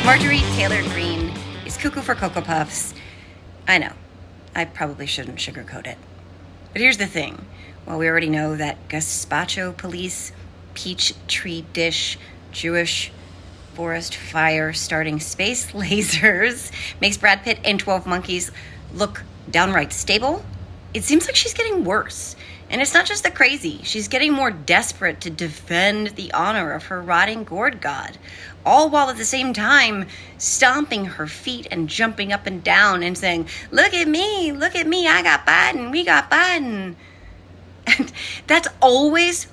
Marjorie Taylor Greene is cuckoo for Cocoa Puffs. I know, I probably shouldn't sugarcoat it. But here's the thing. Well, we already know that gazpacho police, peach tree dish, Jewish forest fire starting space lasers makes Brad Pitt and 12 Monkeys look downright stable, it seems like she's getting worse. And it's not just the crazy. She's getting more desperate to defend the honor of her rotting gourd god, all while at the same time stomping her feet and jumping up and down and saying, look at me, I got Biden, we got Biden. And that's always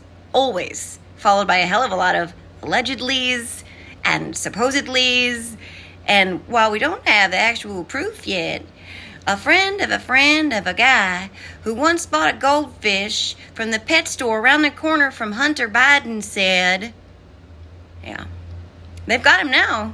followed by a hell of a lot of allegedlys and supposedlys. And while we don't have the actual proof yet, a friend of a guy who once bought a goldfish from the pet store around the corner from Hunter Biden said, yeah, they've got him now.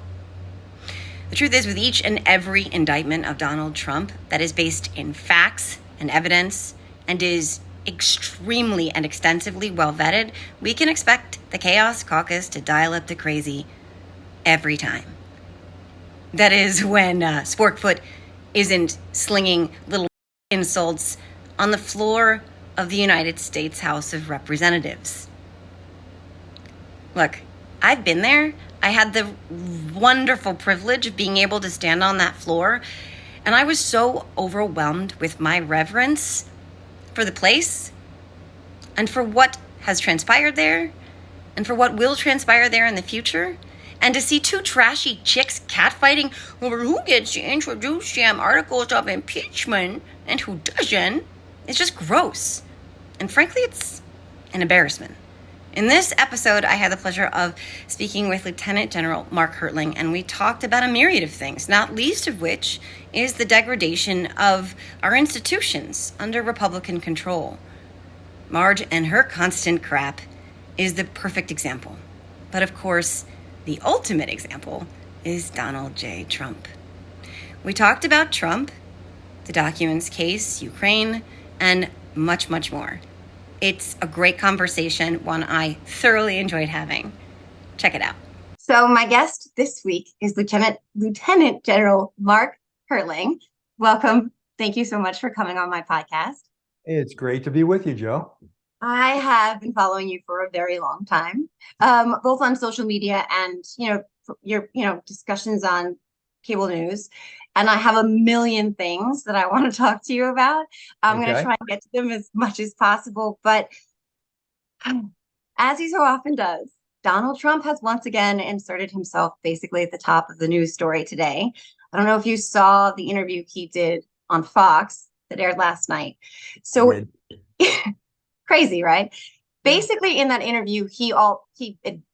The truth is, with each and every indictment of Donald Trump that is based in facts and evidence and is extremely and extensively well vetted, we can expect the Chaos Caucus to dial up the crazy every time. That is when Sporkfoot isn't slinging little insults on the floor of the United States House of Representatives. Look, I've been there. I had the wonderful privilege of being able to stand on that floor, and I was so overwhelmed with my reverence for the place and for what has transpired there and for what will transpire there in the future. And to see two trashy chicks catfighting over who gets to introduce damn articles of impeachment and who doesn't, it's just gross. And frankly, it's an embarrassment. In this episode, I had the pleasure of speaking with Lieutenant General Mark Hertling, and we talked about a myriad of things, not least of which is the degradation of our institutions under Republican control. Marge and her constant crap is the perfect example. But of course, the ultimate example is Donald J. Trump. We talked about Trump, the documents case, Ukraine, and much, much more. It's a great conversation, one I thoroughly enjoyed having. Check it out. So my guest this week is Lieutenant General Mark Hertling. Welcome. Thank you so much for coming on my podcast. It's great to be with you, Joe. I have been following you for a very long time, both on social media and, your discussions on cable news. And I have a million things that I want to talk to you about. I'm going to try and get to them as much as possible. But as he so often does, Donald Trump has once again inserted himself basically at the top of the news story today. I don't know if you saw the interview he did on Fox that aired last night. So crazy, right? Basically, in that interview, he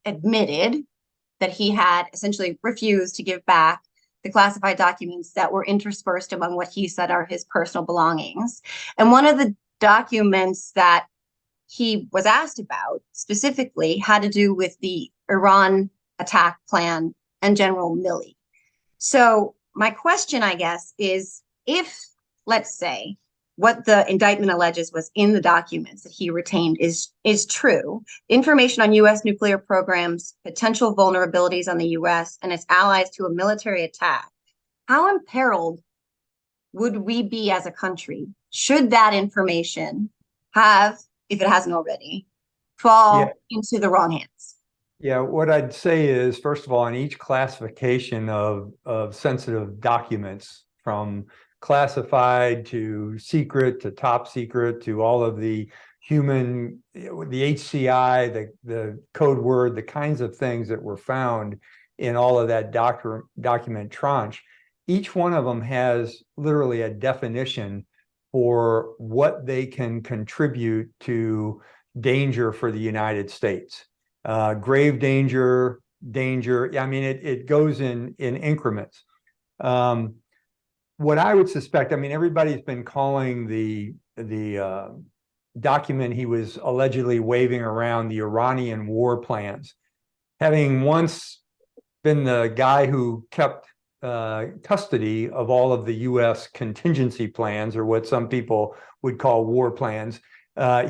admitted that he had essentially refused to give back the classified documents that were interspersed among what he said are his personal belongings. And one of the documents that he was asked about specifically had to do with the Iran attack plan and General Milley. So my question, I guess, is if, let's say, what the indictment alleges was in the documents that he retained is true, information on U.S. nuclear programs, potential vulnerabilities on the U.S. and its allies to a military attack, how imperiled would we be as a country should that information have, if it hasn't already, fall into the wrong hands? Yeah, what I'd say is, first of all, in each classification of sensitive documents, from classified to secret to top secret to all of the the HCI, the code word, the kinds of things that were found in all of that document tranche, each one of them has literally a definition for what they can contribute to danger for the United States. Grave danger. I mean, it goes in increments. What I would suspect, I mean, everybody's been calling the document he was allegedly waving around the Iranian war plans. Having once been the guy who kept custody of all of the U.S. contingency plans, or what some people would call war plans,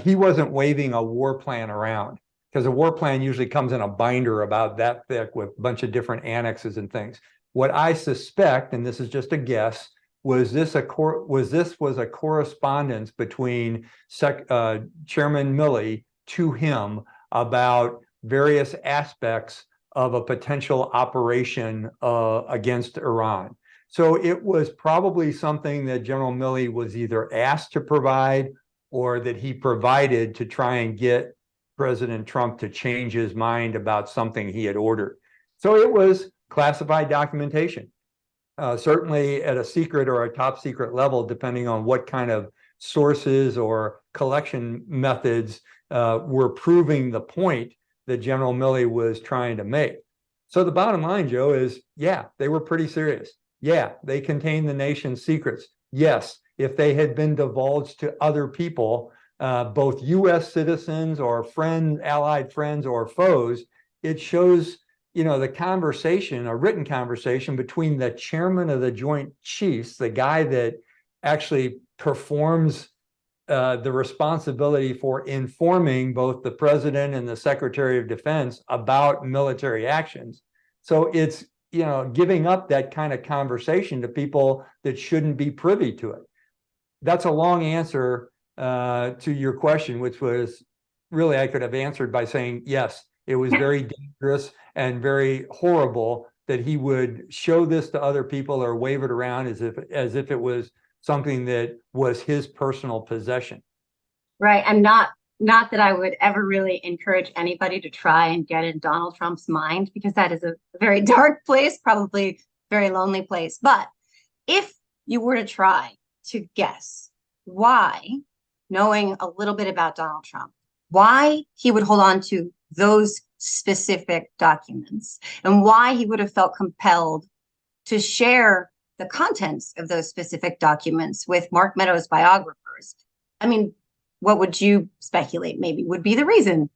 he wasn't waving a war plan around, because a war plan usually comes in a binder about that thick with a bunch of different annexes and things. What I suspect, and this is just a guess, was this a correspondence between Chairman Milley to him about various aspects of a potential operation against Iran. So it was probably something that General Milley was either asked to provide or that he provided to try and get President Trump to change his mind about something he had ordered. So it was classified documentation. Certainly at a secret or a top secret level, depending on what kind of sources or collection methods were proving the point that General Milley was trying to make. So the bottom line, Joe, is yeah, they were pretty serious. Yeah, they contained the nation's secrets. Yes, if they had been divulged to other people, both U.S. citizens or allied friends or foes, it shows the conversation, a written conversation between the chairman of the Joint Chiefs, the guy that actually performs the responsibility for informing both the president and the Secretary of Defense about military actions. So it's, giving up that kind of conversation to people that shouldn't be privy to it. That's a long answer to your question, which was really, I could have answered by saying, yes, it was very dangerous and very horrible that he would show this to other people or wave it around as if it was something that was his personal possession. Right. And not that I would ever really encourage anybody to try and get in Donald Trump's mind, because that is a very dark place, probably very lonely place. But if you were to try to guess why, knowing a little bit about Donald Trump, why he would hold on to those specific documents and why he would have felt compelled to share the contents of those specific documents with Mark Meadows' biographers, I mean, what would you speculate maybe would be the reason?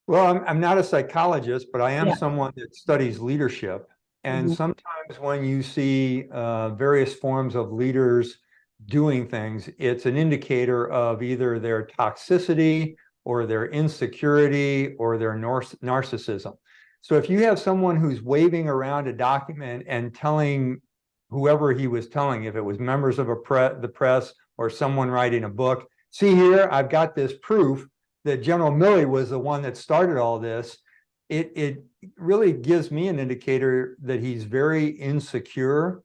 Well, I'm not a psychologist, but I am someone that studies leadership. And sometimes when you see various forms of leaders doing things, it's an indicator of either their toxicity or their insecurity or their narcissism. So if you have someone who's waving around a document and telling whoever he was telling, if it was members of the press or someone writing a book, see here, I've got this proof that General Milley was the one that started all this, it really gives me an indicator that he's very insecure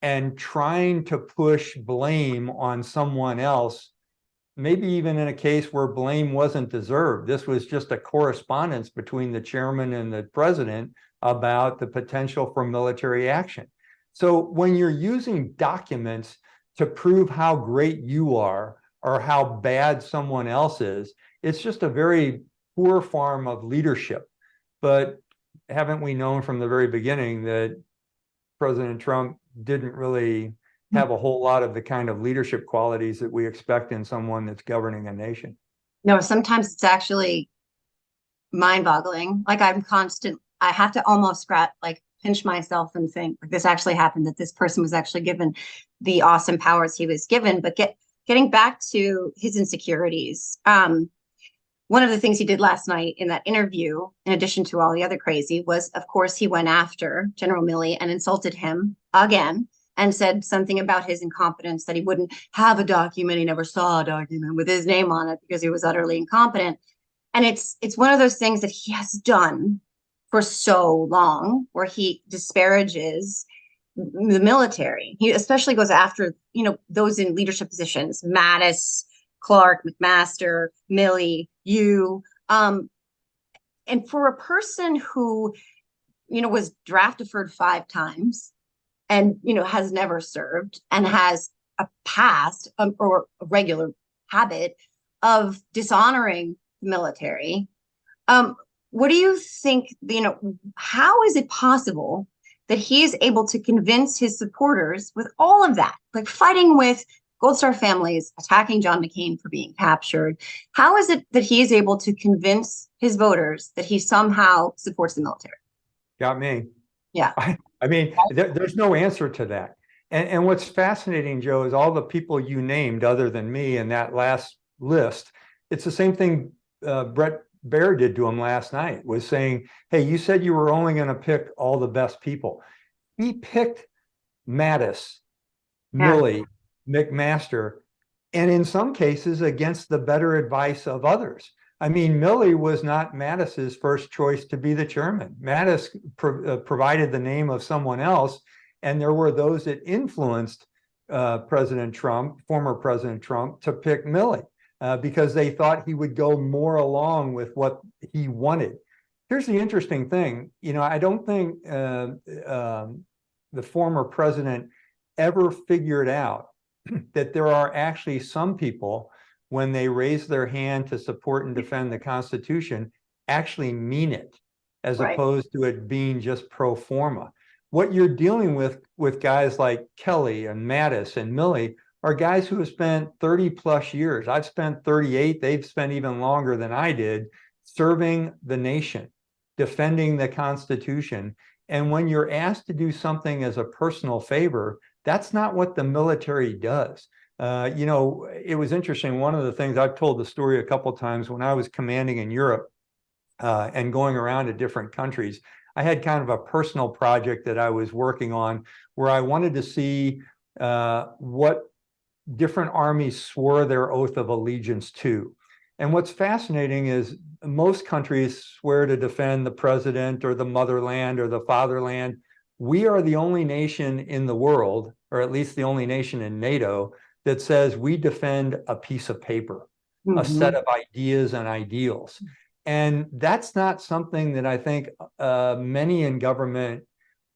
and trying to push blame on someone else, maybe even in a case where blame wasn't deserved. This was just a correspondence between the chairman and the president about the potential for military action. So when you're using documents to prove how great you are or how bad someone else is, it's just a very poor form of leadership. But haven't we known from the very beginning that President Trump didn't really have a whole lot of the kind of leadership qualities that we expect in someone that's governing a nation? No, sometimes it's actually mind-boggling. Like I have to almost pinch myself and think, like, this actually happened, that this person was actually given the awesome powers he was given. But getting back to his insecurities, one of the things he did last night in that interview, in addition to all the other crazy, was, of course, he went after General Milley and insulted him again and said something about his incompetence, that he wouldn't have a document. He never saw a document with his name on it because he was utterly incompetent. And it's one of those things that he has done for so long, where he disparages the military. He especially goes after, those in leadership positions, Mattis, Clark, McMaster, Milley, you. And for a person who, was draft deferred 5 times and, has never served and has a past or a regular habit of dishonoring the military, what do you think, how is it possible that he is able to convince his supporters with all of that, like fighting with Gold Star families, attacking John McCain for being captured? How is it that he is able to convince his voters that he somehow supports the military? Got me. Yeah. I mean, there's no answer to that. And what's fascinating, Joe, is all the people you named other than me in that last list. It's the same thing Brett Baer did to him last night, was saying, hey, you said you were only going to pick all the best people. he picked Mattis, Yeah. Milley, McMaster, and in some cases against the better advice of others. I mean, Milley was not Mattis's first choice to be the chairman. Mattis provided the name of someone else, and there were those that influenced President Trump, former President Trump, to pick Milley because they thought he would go more along with what he wanted. Here's the interesting thing. You know, I don't think the former president ever figured out that there are actually some people, when they raise their hand to support and defend the Constitution, actually mean it, as Right. opposed to it being just pro forma. What you're dealing with guys like Kelly and Mattis and Milley are guys who have spent 30 plus years. I've spent 38. They've spent even longer than I did serving the nation, defending the Constitution. And when you're asked to do something as a personal favor, that's not what the military does. You know, it was interesting. One of the things, I've told the story a couple of times, when I was commanding in Europe and going around to different countries, I had kind of a personal project that I was working on where I wanted to see what different armies swore their oath of allegiance to. And what's fascinating is most countries swear to defend the president or the motherland or the fatherland. We are the only nation in the world, or at least the only nation in NATO, that says we defend a piece of paper, a set of ideas and ideals. And that's not something that I think many in government,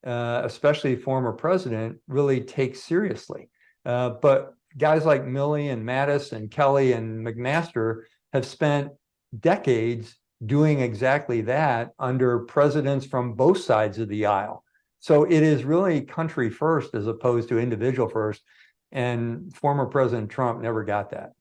especially former president, really take seriously. But guys like Milley and Mattis and Kelly and McMaster have spent decades doing exactly that under presidents from both sides of the aisle. So it is really country first as opposed to individual first. And former President Trump never got that.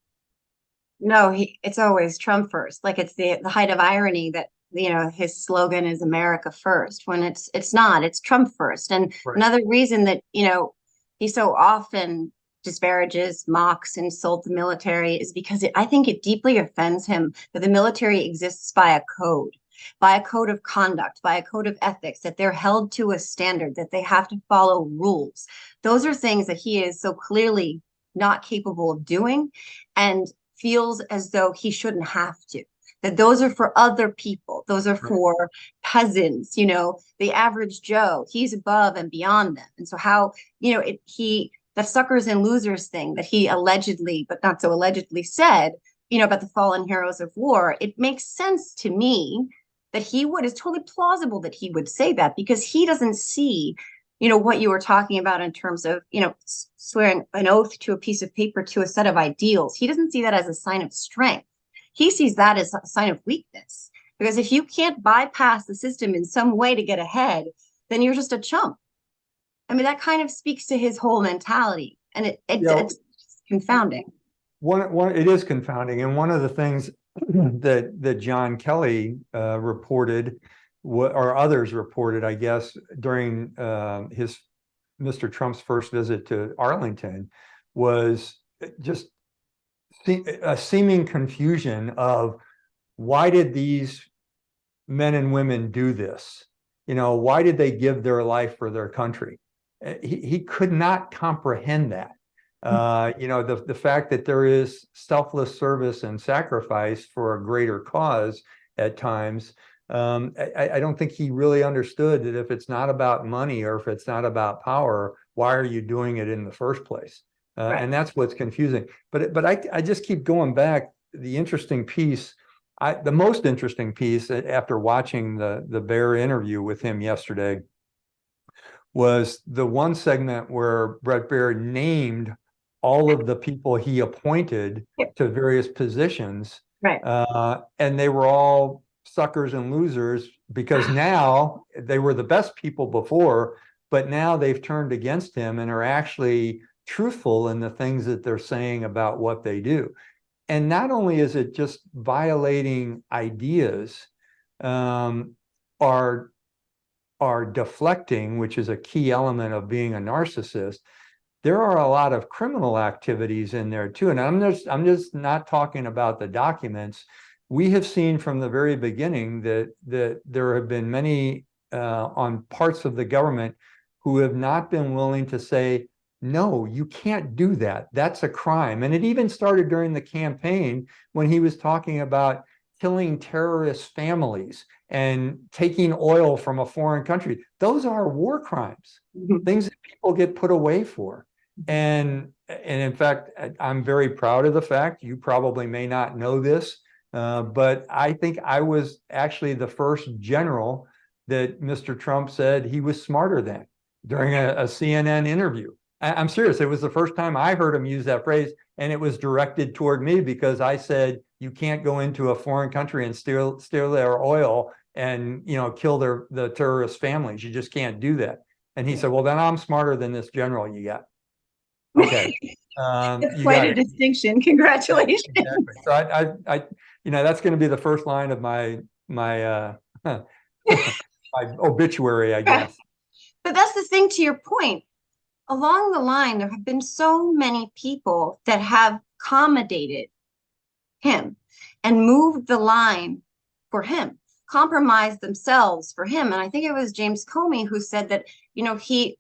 No, it's always Trump first. Like, it's the height of irony that, you know, his slogan is America first, when it's not, it's Trump first. And Right. Another reason that, you know, he so often disparages, mocks, insults the military is because I think it deeply offends him that the military exists by a code of conduct, by a code of ethics, that they're held to a standard, that they have to follow rules. Those are things that he is so clearly not capable of doing, and feels as though he shouldn't have to. That those are for other people. Those are for peasants, you know, the average Joe. He's above and beyond them. And so how, you know, the suckers and losers thing that he allegedly, but not so allegedly, said, you know, about the fallen heroes of war, it makes sense to me that it's totally plausible that he would say that, because he doesn't see, you know, what you were talking about in terms of, you know, swearing an oath to a piece of paper, to a set of ideals. He doesn't see that as a sign of strength. He sees that as a sign of weakness, because if you can't bypass the system in some way to get ahead, then you're just a chump. I mean, that kind of speaks to his whole mentality, and it's confounding. It is confounding. And one of the things that John Kelly reported, or others reported, I guess, during Mr. Trump's first visit to Arlington, was just a seeming confusion of, why did these men and women do this? You know, why did they give their life for their country? He could not comprehend that. You know, the fact that there is selfless service and sacrifice for a greater cause at times. I don't think he really understood that if it's not about money, or if it's not about power, why are you doing it in the first place? Right. And that's what's confusing. But I just keep going back. The interesting piece, the most interesting piece after watching the Bear interview with him yesterday, was the one segment where Bret Baier named all of the people he appointed to various positions. Right. And they were all suckers and losers, because now they were the best people before, but now they've turned against him and are actually truthful in the things that they're saying about what they do. And not only is it just violating ideas, are deflecting, which is a key element of being a narcissist. There are a lot of criminal activities in there too. And I'm just not talking about the documents. We have seen from the very beginning that there have been many on parts of the government who have not been willing to say, no, you can't do that. That's a crime. And it even started during the campaign when he was talking about killing terrorist families and taking oil from a foreign country. Those are war crimes, things that people get put away for. And in fact, I'm very proud of the fact, you probably may not know this, but I think I was actually the first general that Mr. Trump said he was smarter than during a CNN interview. I'm serious. It was the first time I heard him use that phrase, and it was directed toward me because I said, you can't go into a foreign country and steal their oil and, you know, kill the terrorist families. You just can't do that. And he said, well, then I'm smarter than this general you got. Okay. It's quite a distinction. Congratulations. Exactly. So I you know, that's going to be the first line of my my obituary, I guess. But that's the thing, to your point. Along the line, there have been so many people that have accommodated him and moved the line for him, compromised themselves for him. And I think it was James Comey who said that, you know, he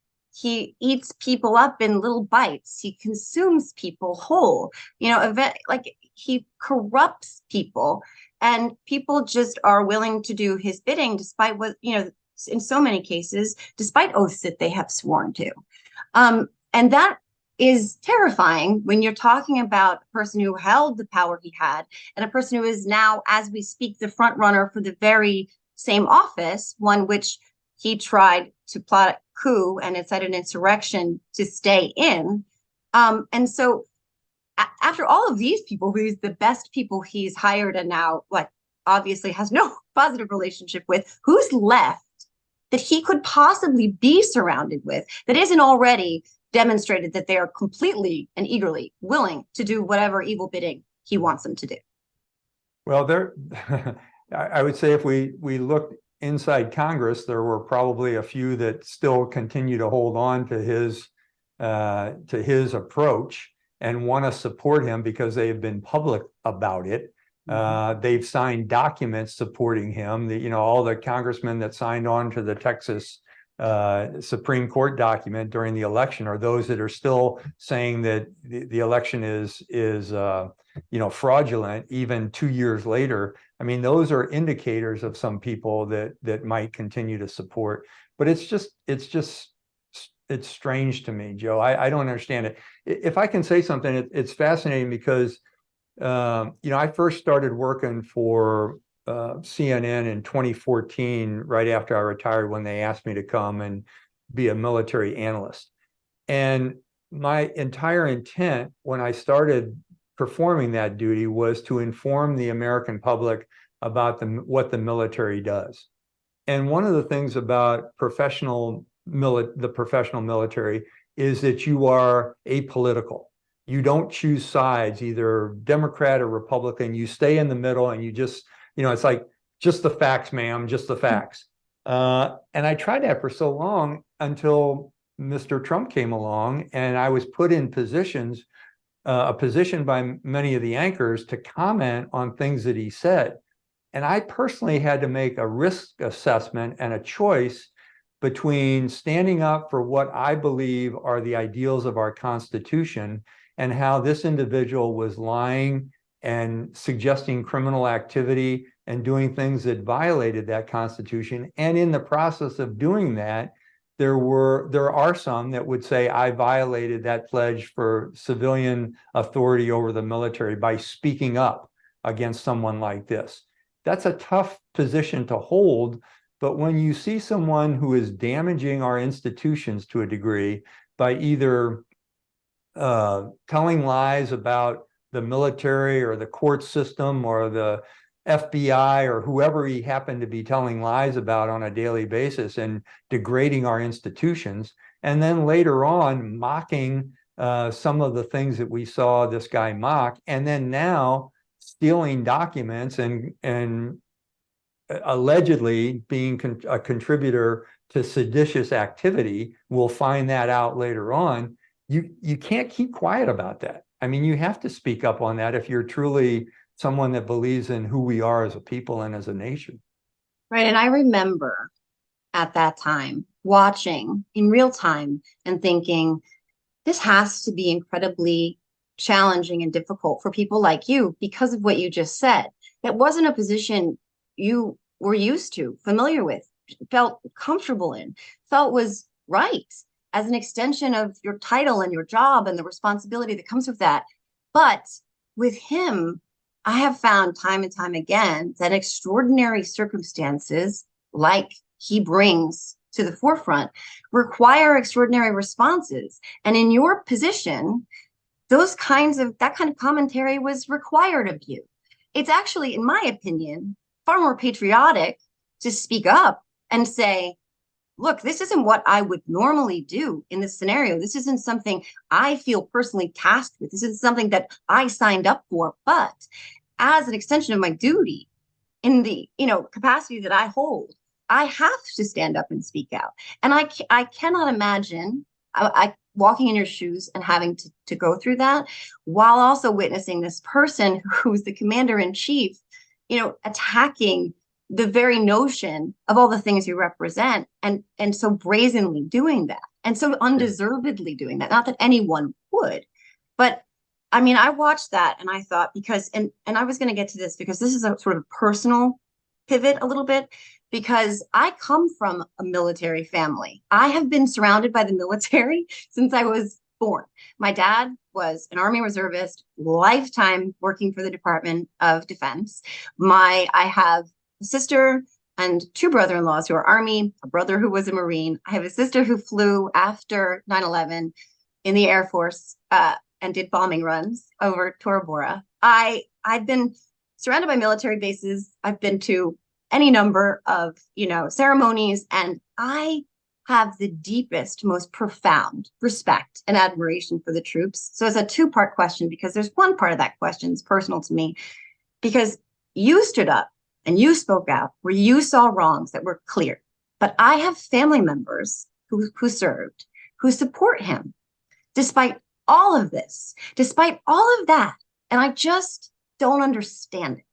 eats people up in little bites. He consumes people whole, you know, like he corrupts people, and people just are willing to do his bidding despite what, you know, in so many cases, despite oaths that they have sworn to. And that is terrifying when you're talking about a person who held the power he had and a person who is now, as we speak, the front runner for the very same office, one which he tried to plot a coup and incite an insurrection to stay in. And so after all of these people, who's the best people he's hired and now, like, obviously has no positive relationship with, who's left that he could possibly be surrounded with that isn't already demonstrated that they are completely and eagerly willing to do whatever evil bidding he wants them to do? Well, I would say if we looked inside Congress, there were probably a few that still continue to hold on to his approach and want to support him because they have been public about it. They've signed documents supporting him. You know, all the congressmen that signed on to the Texas Supreme Court document during the election are those that are still saying that the election is you know, fraudulent even 2 years later. I mean, those are indicators of some people that might continue to support. But it's strange to me, Joe. I don't understand it. If I can say something, it's fascinating because you know, I first started working for CNN in 2014, right after I retired, when they asked me to come and be a military analyst. And my entire intent when I started performing that duty was to inform the American public about what the military does. And one of the things about the professional military is that you are apolitical. You don't choose sides, either Democrat or Republican. You stay in the middle and you just, you know, it's like, just the facts, ma'am, just the facts. And I tried that for so long until Mr. Trump came along, and I was put in a position by many of the anchors to comment on things that he said. And I personally had to make a risk assessment and a choice between standing up for what I believe are the ideals of our Constitution and how this individual was lying and suggesting criminal activity and doing things that violated that Constitution. And in the process of doing that, there are some that would say I violated that pledge for civilian authority over the military by speaking up against someone like this. That's a tough position to hold. But when you see someone who is damaging our institutions to a degree by either telling lies about the military or the court system or the FBI or whoever he happened to be telling lies about on a daily basis and degrading our institutions, and then later on mocking some of the things that we saw this guy mock, and then now stealing documents and allegedly being a contributor to seditious activity. We'll find that out later on. You can't keep quiet about that. I mean, you have to speak up on that if you're truly someone that believes in who we are as a people and as a nation. Right. And I remember at that time watching in real time and thinking, this has to be incredibly challenging and difficult for people like you because of what you just said. That wasn't a position you were used to, familiar with, felt comfortable in, felt was right as an extension of your title and your job and the responsibility that comes with that. But with him, I have found time and time again that extraordinary circumstances like he brings to the forefront require extraordinary responses. And in your position, that kind of commentary was required of you. It's actually, in my opinion, far more patriotic to speak up and say, look, this isn't what I would normally do in this scenario. This isn't something I feel personally tasked with. This isn't something that I signed up for, but as an extension of my duty in the, capacity that I hold, I have to stand up and speak out. And I cannot imagine I walking in your shoes and having to go through that while also witnessing this person who's the commander in chief, attacking the very notion of all the things you represent and so brazenly doing that and so undeservedly doing that. Not that anyone would, but I mean, I watched that and I thought, because, and I was going to get to this because this is a sort of personal pivot a little bit, because I come from a military family. I have been surrounded by the military since I was born. My dad was an Army reservist, lifetime working for the Department of Defense. I have a sister and two brother-in-laws who are Army, a brother who was a Marine. I have a sister who flew after 9/11 in the Air Force and did bombing runs over Tora Bora. I've been surrounded by military bases. I've been to any number of, ceremonies, and I have the deepest, most profound respect and admiration for the troops. So it's a two-part question, because there's one part of that question is personal to me, because you stood up and you spoke out where you saw wrongs that were clear. But I have family members who served, who support him, despite all of this, despite all of that. And I just don't understand it.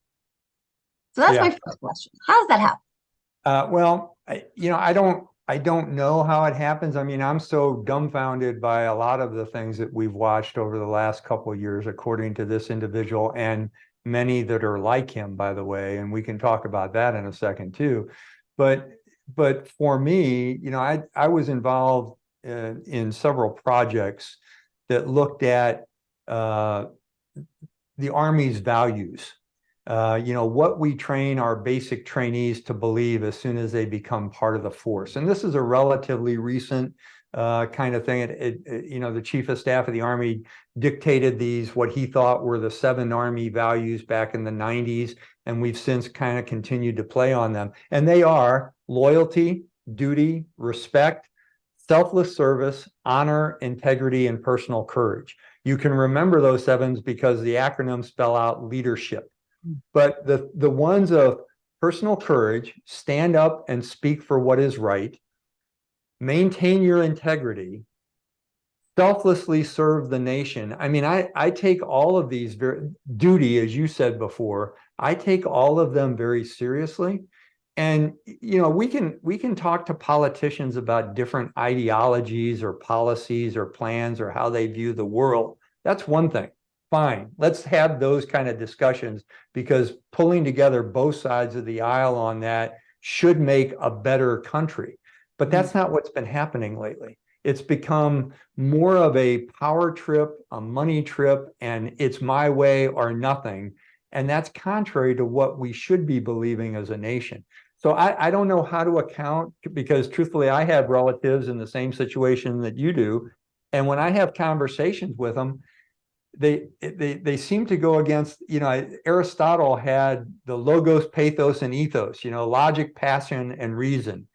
So that's my first question. How does that happen? Well, I don't know how it happens. I mean, I'm so dumbfounded by a lot of the things that we've watched over the last couple of years, according to this individual, and many that are like him, by the way, and we can talk about that in a second too. But for me, I was involved in several projects that looked at the Army's values. What we train our basic trainees to believe as soon as they become part of the force. And this is a relatively recent kind of thing. The Chief of Staff of the Army dictated what he thought were the 7 Army values back in the 90s, and we've since kind of continued to play on them. And they are loyalty, duty, respect, selfless service, honor, integrity, and personal courage. You can remember those 7s because the acronyms spell out leadership. But the ones of personal courage, stand up and speak for what is right, maintain your integrity, selflessly serve the nation. I mean, I take all of these duty, as you said before, I take all of them very seriously. And, we can talk to politicians about different ideologies or policies or plans or how they view the world. That's one thing. Fine, let's have those kind of discussions, because pulling together both sides of the aisle on that should make a better country. But that's not what's been happening lately. It's become more of a power trip, a money trip, and it's my way or nothing. And that's contrary to what we should be believing as a nation. So I don't know how to account, because truthfully, I have relatives in the same situation that you do. And when I have conversations with them, they seem to go against, Aristotle had the logos, pathos, and ethos, logic, passion, and reason.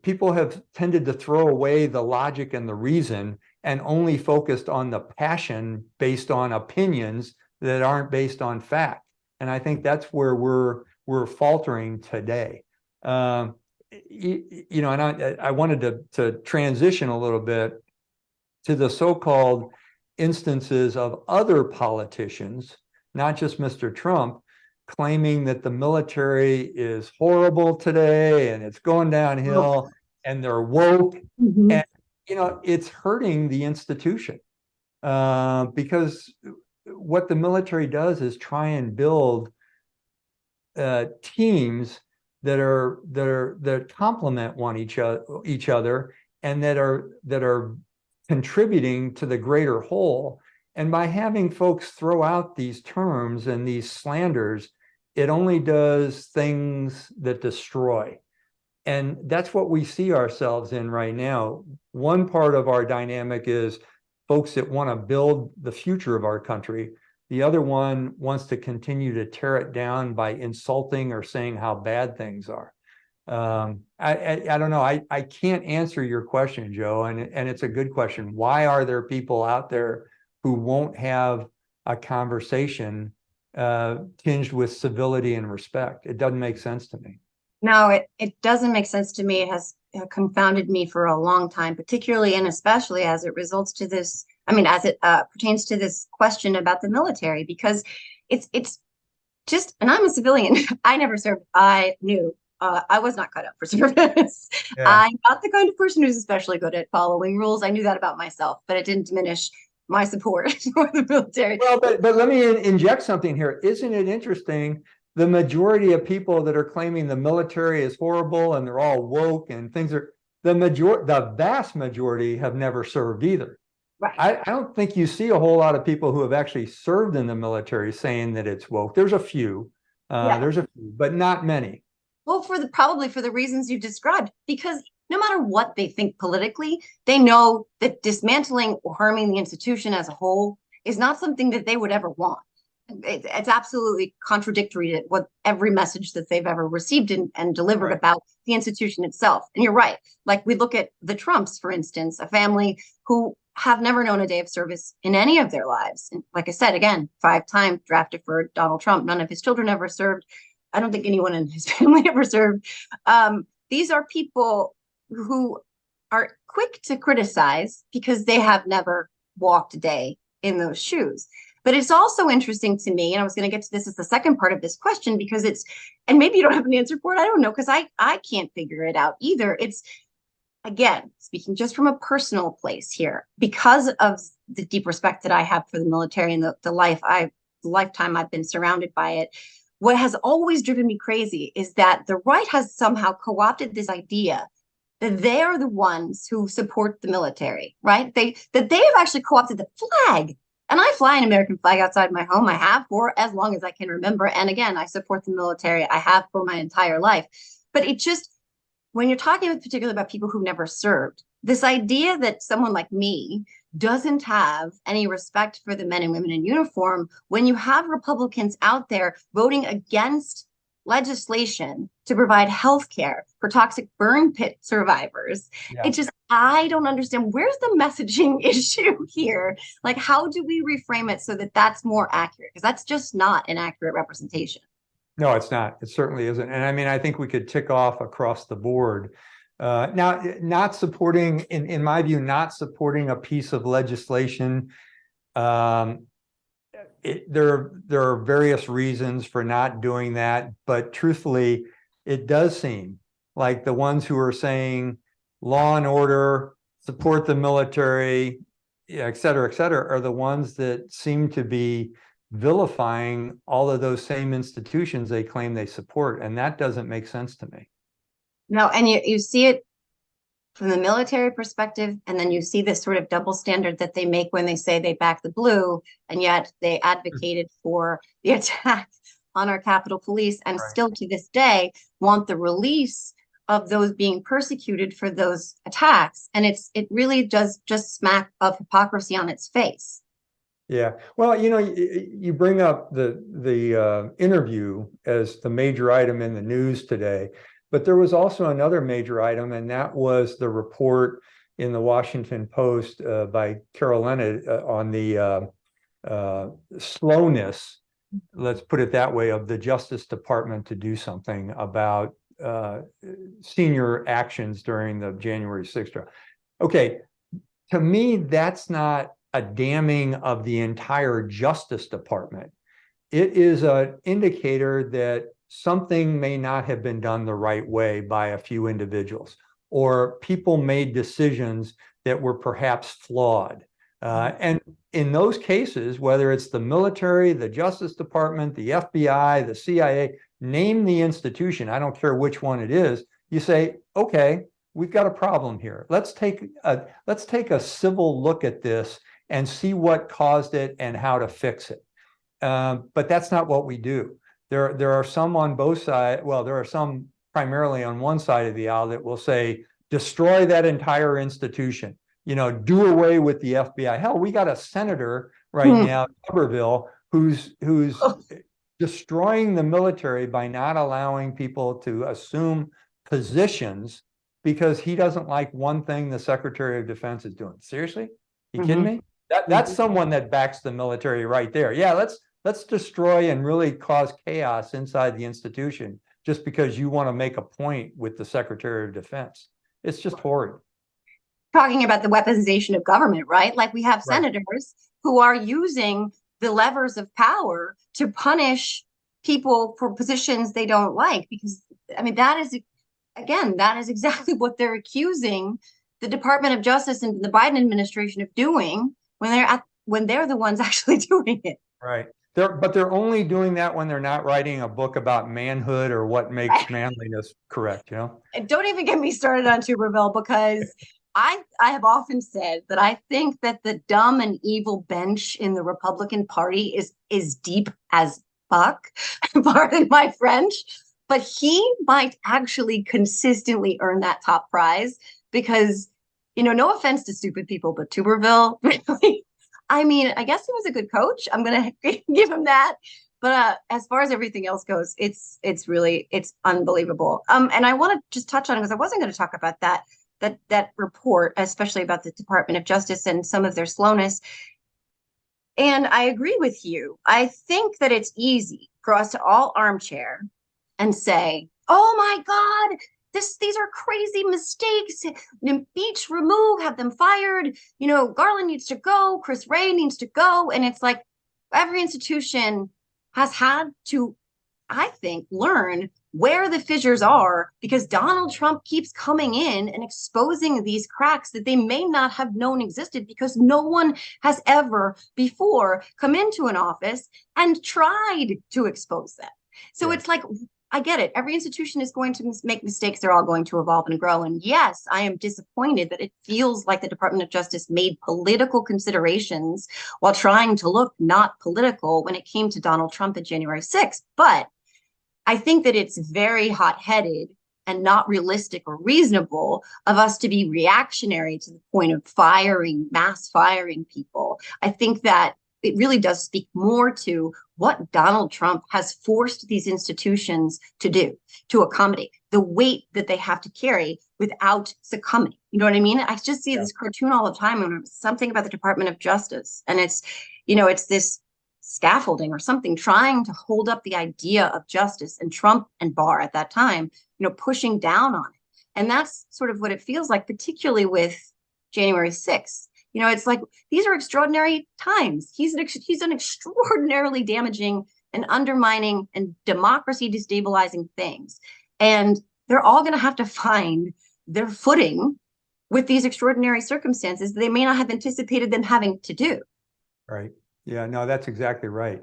People have tended to throw away the logic and the reason and only focused on the passion based on opinions that aren't based on fact. And I think that's where we're faltering today. And I wanted to transition a little bit to the so-called instances of other politicians, not just Mr. Trump, claiming that the military is horrible today and it's going downhill. and they're woke. Mhm. And, it's hurting the institution because what the military does is try and build teams that complement each other and that are contributing to the greater whole. And by having folks throw out these terms and these slanders, it only does things that destroy. And that's what we see ourselves in right now. One part of our dynamic is folks that want to build the future of our country. The other one wants to continue to tear it down by insulting or saying how bad things are. I don't know. I can't answer your question, Joe, and it's a good question. Why are there people out there who won't have a conversation tinged with civility and respect? It doesn't make sense to me. No, it doesn't make sense to me. It has confounded me for a long time, particularly and especially as it results to this. I mean, as it pertains to this question about the military, because it's just, and I'm a civilian. I never served. I knew I was not cut out for service. Yeah. I'm not the kind of person who's especially good at following rules. I knew that about myself, but it didn't diminish my support for the military. Well, but let me inject something here. Isn't it interesting? The majority of people that are claiming the military is horrible and they're all woke and things are the vast majority have never served either. Right. I don't think you see a whole lot of people who have actually served in the military saying that it's woke. There's a few, but not many. Well, probably for the reasons you described, because no matter what they think politically, they know that dismantling or harming the institution as a whole is not something that they would ever want. It's absolutely contradictory to what every message that they've ever received and delivered about the institution itself. And you're right. Like we look at the Trumps, for instance, a family who have never known a day of service in any of their lives. And like I said, again, 5-time drafted for Donald Trump. None of his children ever served. I don't think anyone in his family ever served. These are people who are quick to criticize because they have never walked a day in those shoes. But it's also interesting to me, and I was going to get to this as the second part of this question, because and maybe you don't have an answer for it. I don't know, because I can't figure it out either. It's, again, speaking just from a personal place here, because of the deep respect that I have for the military and the lifetime I've been surrounded by it. What has always driven me crazy is that the right has somehow co-opted this idea that they are the ones who support the military, right? That they have actually co-opted the flag. And I fly an American flag outside my home. I have for as long as I can remember. And again, I support the military. I have for my entire life. But it just, when you're talking particularly about people who've never served, this idea that someone like me doesn't have any respect for the men and women in uniform, when you have Republicans out there voting against legislation to provide health care for toxic burn pit survivors. Yeah. It just, I don't understand, where's the messaging issue here? Like, how do we reframe it so that that's more accurate? Because that's just not an accurate representation. No, it's not. It certainly isn't. And I mean, I think we could tick off across the board. Now, not supporting, in my view, not supporting a piece of legislation. There are various reasons for not doing that, but truthfully, it does seem like the ones who are saying law and order, support the military, et cetera, are the ones that seem to be vilifying all of those same institutions they claim they support, and that doesn't make sense to me. No, and you see it from the military perspective, and then you see this sort of double standard that they make when they say they back the blue, and yet they advocated for the attack on our Capitol Police, and still to this day want the release of those being persecuted for those attacks. And it really does just smack of hypocrisy on its face. Yeah, well, you bring up the interview as the major item in the news today. But there was also another major item, and that was the report in the Washington Post by Carol Leonard on the slowness, let's put it that way, of the Justice Department to do something about senior actions during the January 6th trial. Okay, to me, that's not a damning of the entire Justice Department. It is an indicator that something may not have been done the right way by a few individuals, or people made decisions that were perhaps flawed. And in those cases, whether it's the military, the Justice Department, the FBI, the CIA, name the institution, I don't care which one it is, you say, okay, we've got a problem here. Let's take a civil look at this and see what caused it and how to fix it. But that's not what we do. There are some on both sides. Well, there are some primarily on one side of the aisle that will say, destroy that entire institution. Do away with the FBI. Hell, we got a senator right now, Tuberville, who's destroying the military by not allowing people to assume positions because he doesn't like one thing the Secretary of Defense is doing. Seriously? You kidding me? That's someone that backs the military right there. Yeah, let's destroy and really cause chaos inside the institution just because you want to make a point with the Secretary of Defense. It's just horrid. Talking about the weaponization of government, right? Like we have senators who are using the levers of power to punish people for positions they don't like, because I mean, that is exactly what they're accusing the Department of Justice and the Biden administration of doing when they're the ones actually doing it. Right. But they're only doing that when they're not writing a book about manhood or what makes manliness correct, And don't even get me started on Tuberville, because I have often said that I think that the dumb and evil bench in the Republican Party is deep as fuck, pardon my French, but he might actually consistently earn that top prize because, no offense to stupid people, but Tuberville, really, I mean, I guess he was a good coach. I'm going to give him that. But as far as everything else goes, it's unbelievable. And I want to just touch on it because I wasn't going to talk about that report, especially about the Department of Justice and some of their slowness. And I agree with you. I think that it's easy for us to all armchair and say, oh my God, these are crazy mistakes. Impeach, remove, have them fired. Garland needs to go. Chris Wray needs to go. And it's like every institution has had to, I think, learn where the fissures are, because Donald Trump keeps coming in and exposing these cracks that they may not have known existed because no one has ever before come into an office and tried to expose them. So it's like, I get it. Every institution is going to make mistakes. They're all going to evolve and grow. And yes, I am disappointed that it feels like the Department of Justice made political considerations while trying to look not political when it came to Donald Trump and January 6th. But I think that it's very hot-headed and not realistic or reasonable of us to be reactionary to the point of mass firing people. I think that it really does speak more to what Donald Trump has forced these institutions to do, to accommodate the weight that they have to carry without succumbing. You know what I mean? I just see this cartoon all the time when it's something about the Department of Justice. And it's this scaffolding or something trying to hold up the idea of justice, and Trump and Barr at that time, pushing down on it. And that's sort of what it feels like, particularly with January 6th. It's like, these are extraordinary times. He's an extraordinarily damaging and undermining and democracy destabilizing things. And they're all going to have to find their footing with these extraordinary circumstances that they may not have anticipated them having to do. Right. Yeah, no, that's exactly right.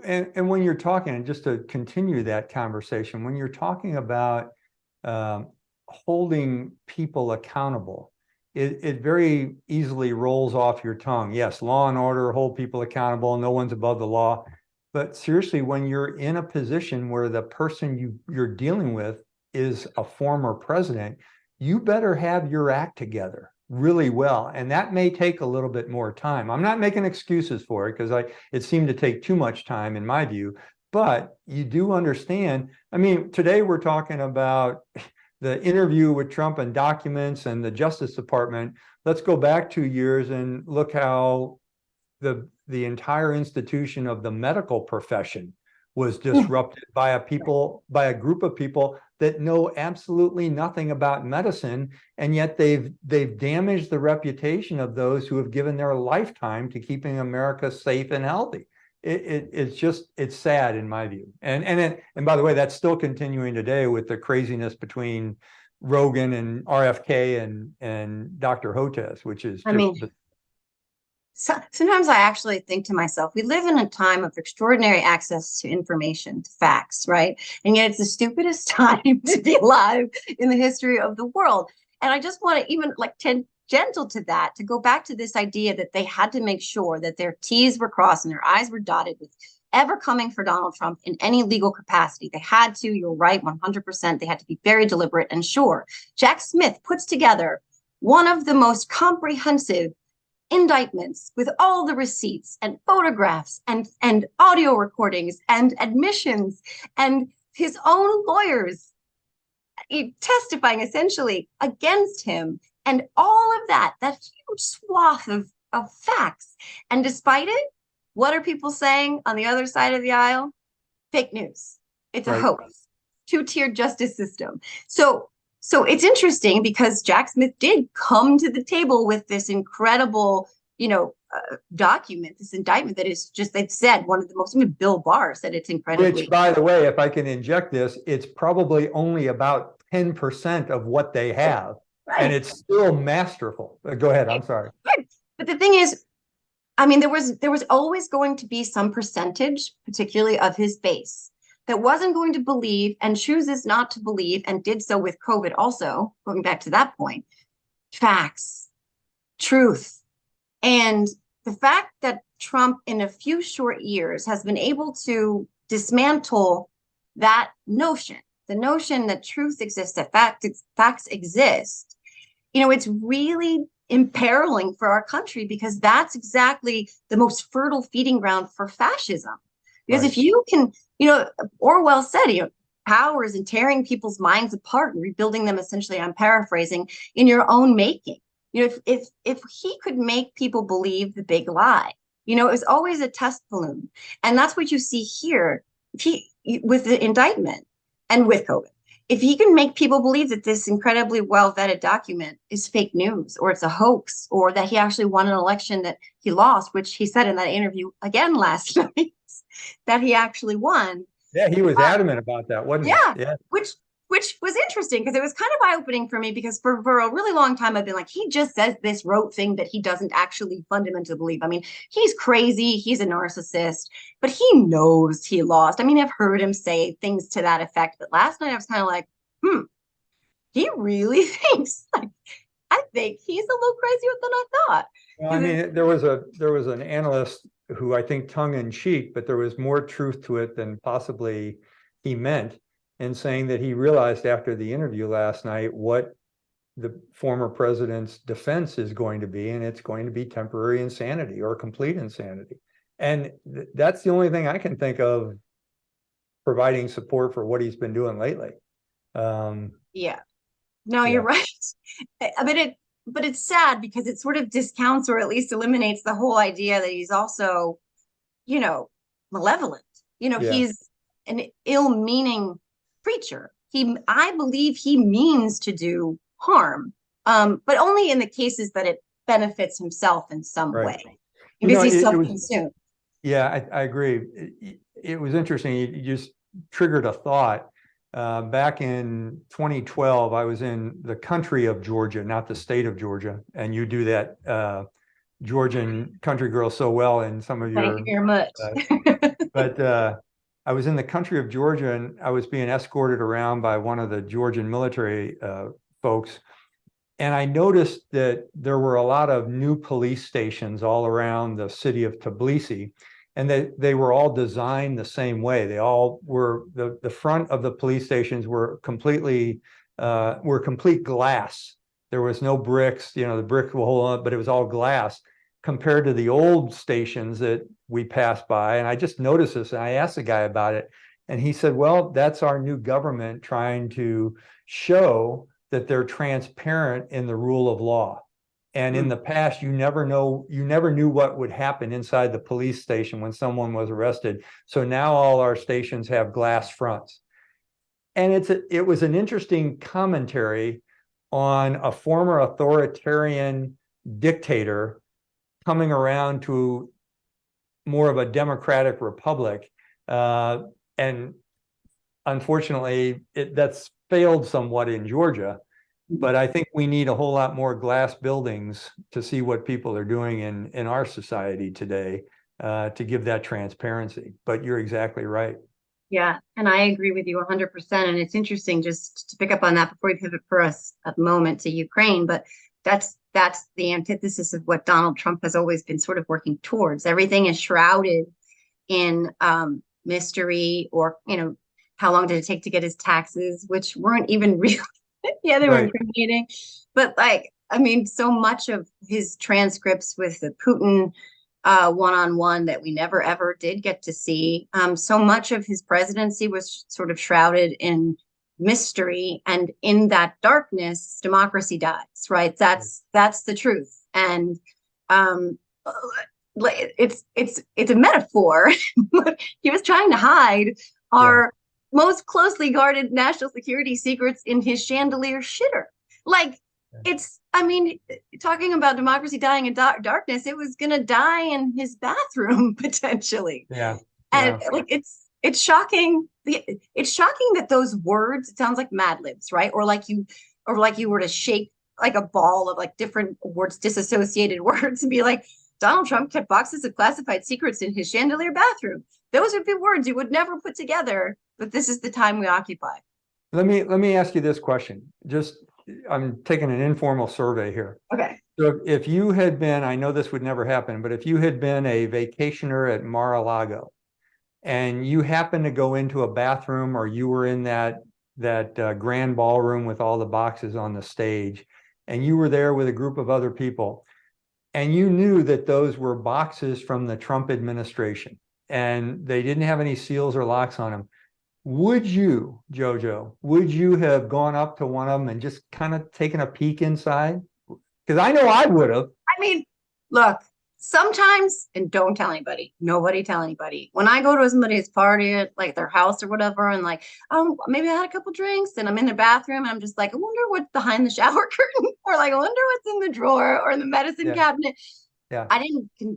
And when you're talking, and just to continue that conversation, when you're talking about holding people accountable, it very easily rolls off your tongue. Yes, law and order, hold people accountable, no one's above the law. But seriously, when you're in a position where the person you're dealing with is a former president, you better have your act together really well. And that may take a little bit more time. I'm not making excuses for it, because it seemed to take too much time in my view, but you do understand. I mean, today we're talking about the interview with Trump and documents and the Justice Department. Let's go back 2 years and look how the entire institution of the medical profession was disrupted by a group of people that know absolutely nothing about medicine, and yet they've damaged the reputation of those who have given their lifetime to keeping America safe and healthy. It's sad in my view. And by the way, that's still continuing today with the craziness between Rogan and RFK and Dr. Hotez, which is I just mean, sometimes I actually think to myself, we live in a time of extraordinary access to information, to facts, right? And yet it's the stupidest time to be alive in the history of the world. And I just want to even like gentle to that, to go back to this idea that they had to make sure that their T's were crossed and their I's were dotted with ever coming for Donald Trump in any legal capacity. They had to, you're right, 100%. They had to be very deliberate. And sure, Jack Smith puts together one of the most comprehensive indictments with all the receipts and photographs and audio recordings and admissions and his own lawyers testifying essentially against him, and all of that huge swath of facts. And despite it, what are people saying on the other side of the aisle? Fake news. It's a hoax. Two-tiered justice system. So it's interesting because Jack Smith did come to the table with this incredible, document, this indictment that is just, they've said, one of the most, even Bill Barr said it's incredibly. Which, by the way, if I can inject this, it's probably only about 10% of what they have. Right. And it's still masterful. Go ahead. I'm sorry. Right. But the thing is, I mean, there was always going to be some percentage, particularly of his base, that wasn't going to believe and chooses not to believe, and did so with COVID also, going back to that point, facts, truth. And the fact that Trump in a few short years has been able to dismantle that notion, the notion that truth exists, that facts exist, it's really imperiling for our country, because that's exactly the most fertile feeding ground for fascism. Because if you can, Orwell said, power is in tearing people's minds apart and rebuilding them, essentially, I'm paraphrasing, in your own making. If he could make people believe the big lie, it was always a test balloon. And that's what you see here with the indictment and with COVID. If he can make people believe that this incredibly well-vetted document is fake news, or it's a hoax, or that he actually won an election that he lost, which he said in that interview again last night, that he actually won. Yeah, he was adamant about that, wasn't he? Yeah, which was interesting, because it was kind of eye-opening for me, because for a really long time I've been like, he just says this rote thing that he doesn't actually fundamentally believe. I mean, he's crazy, he's a narcissist, but he knows he lost. I mean, I've heard him say things to that effect, but last night I was kind of like, he really thinks, like, I think he's a little crazier than I thought. Well, I mean, there was an analyst who, I think, tongue-in-cheek, but there was more truth to it than possibly he meant, in saying that he realized after the interview last night what the former president's defense is going to be, and it's going to be temporary insanity or complete insanity. And that's the only thing I can think of providing support for what he's been doing lately. Yeah. No, you're right. But it's sad, because it sort of discounts, or at least eliminates, the whole idea that he's also, malevolent. He's an ill-meaning preacher. I believe he means to do harm, but only in the cases that it benefits himself in some way, because he's self-consumed. I agree. It was interesting. You just triggered a thought. Back in 2012, I was in the country of Georgia, not the state of Georgia, and you do that Georgian country girl so well in some of your. Thank you very much. But I was in the country of Georgia, and I was being escorted around by one of the Georgian military folks. And I noticed that there were a lot of new police stations all around the city of Tbilisi, and they were all designed the same way. They all were, the front of the police stations were complete glass. There was no bricks, the brick will hold on, but it was all glass, compared to the old stations that we passed by. And I just noticed this, and I asked the guy about it, and he said, well, that's our new government trying to show that they're transparent in the rule of law. And in the past, you never knew what would happen inside the police station when someone was arrested. So now all our stations have glass fronts. And it was an interesting commentary on a former authoritarian dictator coming around to more of a democratic republic. And unfortunately, that's failed somewhat in Georgia. But I think we need a whole lot more glass buildings to see what people are doing in our society today, to give that transparency. But you're exactly right. Yeah, and I agree with you 100%. And it's interesting just to pick up on that before we pivot for us a moment to Ukraine, but that's the antithesis of what Donald Trump has always been sort of working towards. Everything is shrouded in mystery, or how long did it take to get his taxes, which weren't even real. Yeah, they were incriminating. But I mean, so much of his transcripts with the Putin one-on-one that we never ever did get to see. So much of his presidency was sort of shrouded in mystery, and in that darkness, democracy dies. Right? That's the truth, and it's a metaphor. He was trying to hide our most closely guarded national security secrets in his chandelier shitter. I mean, talking about democracy dying in darkness, it was going to die in his bathroom potentially. Yeah. And it's shocking. It's shocking that those words, it sounds like Mad Libs, right? Or like you were to shake like a ball of like different words, disassociated words, and be like, Donald Trump kept boxes of classified secrets in his chandelier bathroom. Those would be words you would never put together, but this is the time we occupy. Let me ask you this question. I'm taking an informal survey here. Okay. So if you had been, I know this would never happen, but if you had been a vacationer at Mar-a-Lago and you happened to go into a bathroom, or you were in that grand ballroom with all the boxes on the stage, and you were there with a group of other people, and you knew that those were boxes from the Trump administration and they didn't have any seals or locks on them, would you, JoJo, have gone up to one of them and just kind of taken a peek inside? Because I know I would have. I mean, look, sometimes, and don't tell anybody, nobody tell anybody. When I go to somebody's party at like their house or whatever, and like, maybe I had a couple drinks and I'm in the bathroom and I'm just like, I wonder what's behind the shower curtain, or like, I wonder what's in the drawer or in the medicine cabinet. Yeah.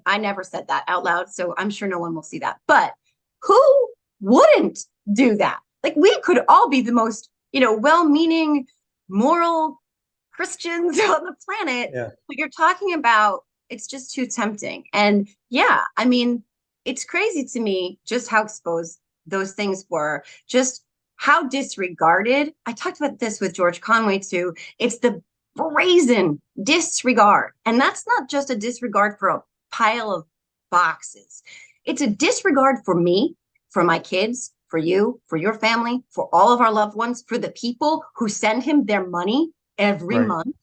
I never said that out loud, so I'm sure no one will see that. But who wouldn't do that? Like, we could all be the most, well-meaning, moral Christians on the planet. Yeah. But you're talking about, it's just too tempting. And I mean, it's crazy to me just how exposed those things were, just how disregarded. I talked about this with George Conway too. It's the brazen disregard. And that's not just a disregard for a pile of boxes. It's a disregard for me, for my kids, for you, for your family, for all of our loved ones, for the people who send him their money every month.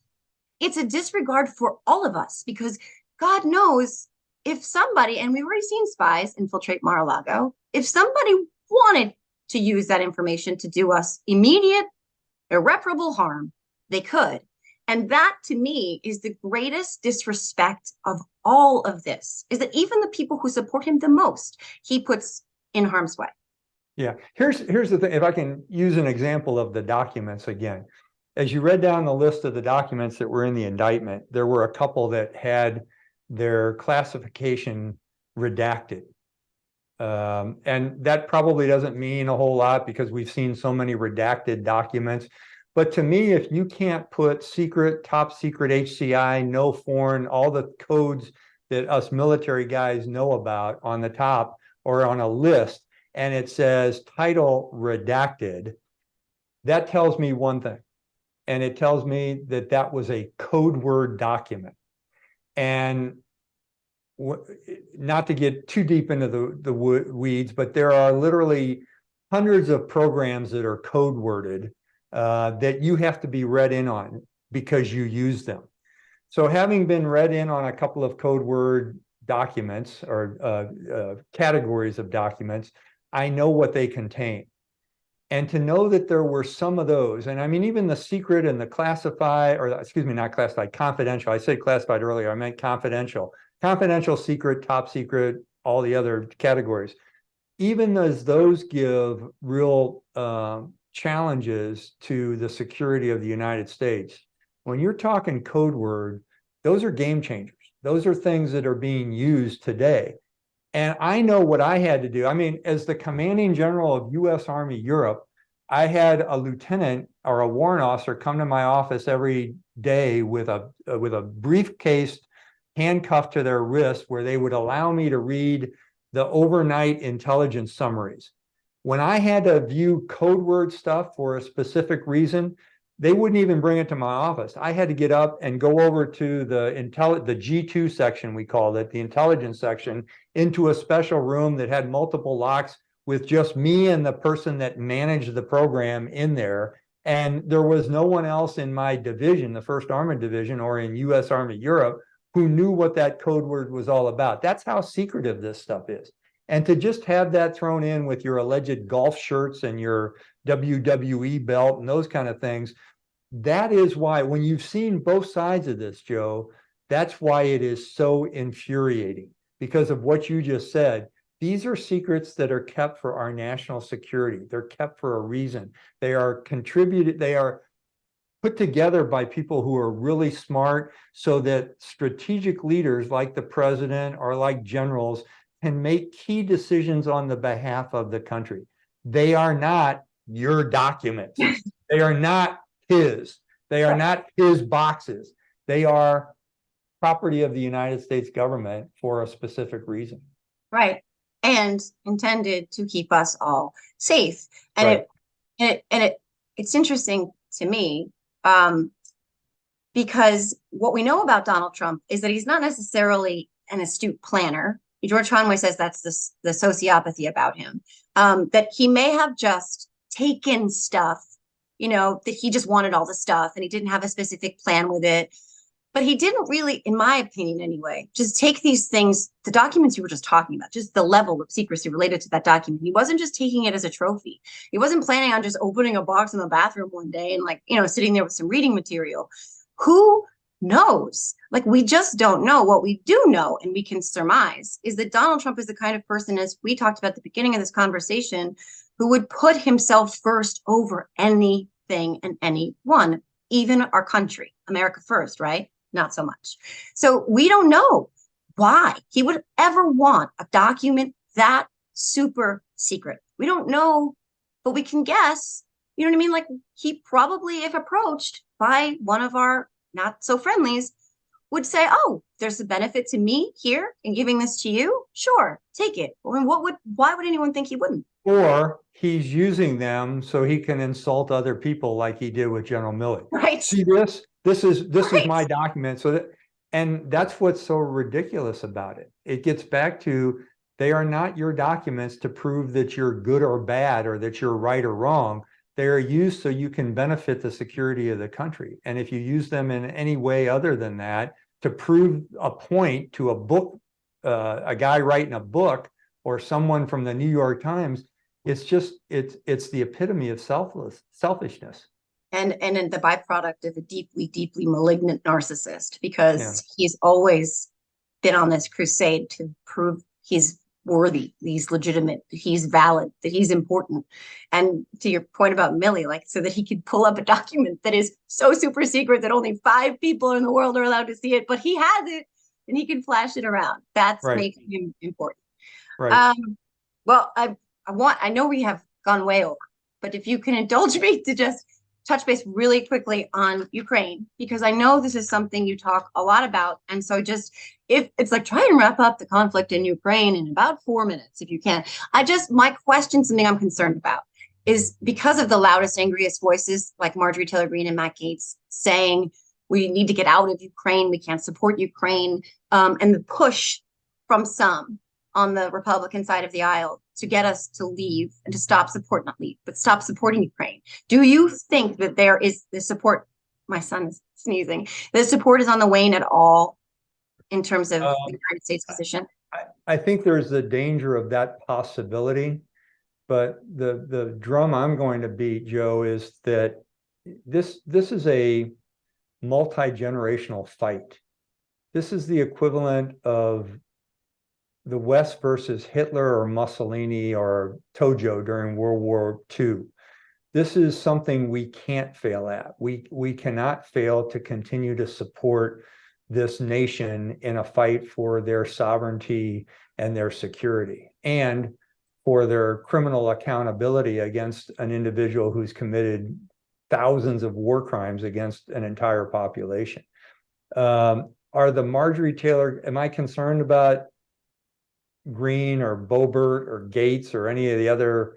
It's a disregard for all of us, because God knows if somebody, and we've already seen spies infiltrate Mar-a-Lago, if somebody wanted to use that information to do us immediate, irreparable harm, they could. And that, to me, is the greatest disrespect of all of this, is that even the people who support him the most, he puts in harm's way. Yeah. Here's the thing. If I can use an example of the documents again, as you read down the list of the documents that were in the indictment, there were a couple that had their classification redacted. And that probably doesn't mean a whole lot because we've seen so many redacted documents. But to me, if you can't put secret, top secret, HCI, no foreign, all the codes that us military guys know about on the top or on a list, and it says title redacted, that tells me one thing. And it tells me that that was a code word document. And not to get too deep into the weeds, but there are literally hundreds of programs that are code worded that you have to be read in on because you use them. So having been read in on a couple of code word documents or categories of documents, I know what they contain. And to know that there were some of those, and I mean, even the secret and the classified, or excuse me, not classified, confidential. I said classified earlier, I meant confidential. Confidential, secret, top secret, all the other categories. Even as those give real challenges to the security of the United States, when you're talking code word, those are game changers. Those are things that are being used today. And I know what I had to do. I mean, as the commanding general of U.S. Army Europe, I had a lieutenant or a warrant officer come to my office every day with a briefcase handcuffed to their wrist, where they would allow me to read the overnight intelligence summaries. When I had to view code word stuff for a specific reason, they wouldn't even bring it to my office. I had to get up and go over to the G2 section, we called it, the intelligence section, into a special room that had multiple locks with just me and the person that managed the program in there. And there was no one else in my division, the 1st Armored Division, or in U.S. Army Europe, who knew what that code word was all about. That's how secretive this stuff is. And to just have that thrown in with your alleged golf shirts and your WWE belt and those kind of things, that is why, when you've seen both sides of this, Joe, that's why it is so infuriating, because of what you just said. These are secrets that are kept for our national security. They're kept for a reason. They are put together by people who are really smart, so that strategic leaders like the president or like generals can make key decisions on the behalf of the country. They are not your documents. They are not his. They are not his boxes. They are property of the United States government for a specific reason. Right. And intended to keep us all safe. And Right. it's interesting to me, because what we know about Donald Trump is that he's not necessarily an astute planner. George Conway says that's the sociopathy about him, that he may have just taken stuff, that he just wanted all the stuff and he didn't have a specific plan with it. But he didn't really, in my opinion anyway, just take these things, the documents you were just talking about, just the level of secrecy related to that document. He wasn't just taking it as a trophy. He wasn't planning on just opening a box in the bathroom one day and sitting there with some reading material. Who knows? We just don't know. What we do know, and we can surmise, is that Donald Trump is the kind of person, as we talked about at the beginning of this conversation, who would put himself first over anything and anyone, even our country, America first, right? Not so much. So we don't know why he would ever want a document that super secret. We don't know, but we can guess. You know what I mean? He probably, if approached by one of our not so friendlies, would say, "Oh, there's a benefit to me here in giving this to you. Sure, take it." Well, why would anyone think he wouldn't? Or he's using them so he can insult other people, like he did with General Milley. Right. See this? This is Right. my document. And that's what's so ridiculous about it. It gets back to, they are not your documents to prove that you're good or bad, or that you're right or wrong. They are used so you can benefit the security of the country. And if you use them in any way other than that, to prove a point to a book, a guy writing a book, or someone from the New York Times, it's the epitome of selfishness. And the byproduct of a deeply, deeply malignant narcissist, because he's always been on this crusade to prove he's worthy, he's legitimate, that he's valid, that he's important. And to your point about Milley, so that he could pull up a document that is so super secret that only 5 people in the world are allowed to see it, but he has it and he can flash it around. That's making him important. Right. Well, I know we have gone way over, but if you can indulge me to just touch base really quickly on Ukraine, because I know this is something you talk a lot about. And so if it's try and wrap up the conflict in Ukraine in about 4 minutes, if you can. My question, something I'm concerned about, is because of the loudest, angriest voices like Marjorie Taylor Greene and Matt Gaetz saying, we need to get out of Ukraine, we can't support Ukraine, and the push from some on the Republican side of the aisle to get us to leave and to stop supporting Ukraine. Do you think that there is the support? My son is sneezing. The support is on the wane at all in terms of the United States position? I think there's a danger of that possibility, but the drum I'm going to beat, Joe, is that this is a multi-generational fight. This is the equivalent of the West versus Hitler or Mussolini or JoJo during World War II. This is something we can't fail at. We cannot fail to continue to support this nation in a fight for their sovereignty and their security. And for their criminal accountability against an individual who's committed thousands of war crimes against an entire population. Are the Marjorie Taylor, am I concerned about Green or Boebert or Gates or any of the other,